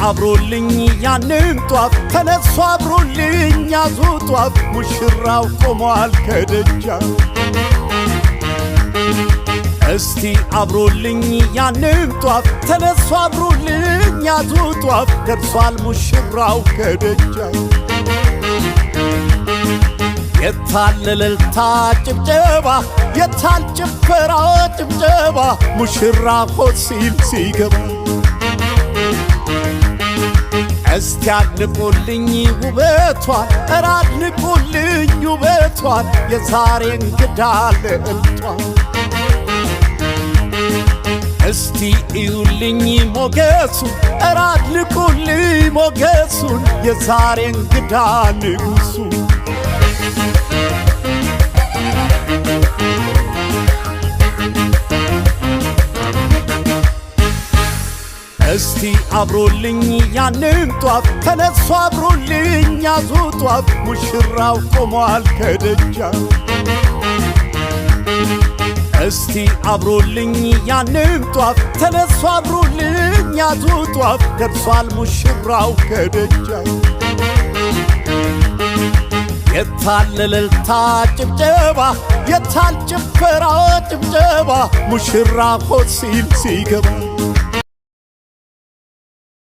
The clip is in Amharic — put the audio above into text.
አብሮልኝ ያንን ጧፍ ተነሱ አብሮልኝ ያዙ ጧፍ ሙሽራው ቆሟል ከደጃፍ እስቲ አብሮልኝ ያንን ጧፍ ተነሱ አብሮልኝ ያዙ ጧፍ ደርሷል ሙሽራው ከደጃፍ የታል እልልታ ጭብጨባ የታል ጭፈራ ጭብጨባ ሙሽራ ሆድ ሲል ሲገባ እስቲ አድንቁልኝ ውበቷን ኧረ አድንቁልኝ ውበቷን የዛሬ እንግዳ ልዕልቷን እስቲ እዩልኝ ሞገሱን ኧረ አድንቁልኝ ሞገሱን የዛሬ እንግዳ ንጉሱን እስቲ አብሮልኝ ያንን ጧፍ ተነሱ አብሮልኝ ያዙ ጧፍ ሙሽራው ቆሟል ከደጃፍ እስቲ አብሮልኝ ያንን ጧፍ ተነሱ አብሮልኝ ያዙ ጧፍ ደርሷል ሙሽራው ከደጃፍ የታል እልልታ ጭብጨባ የታል ጭፈራ ጭብጨባ ሙሽራ ሆድ ሲል ሲገባ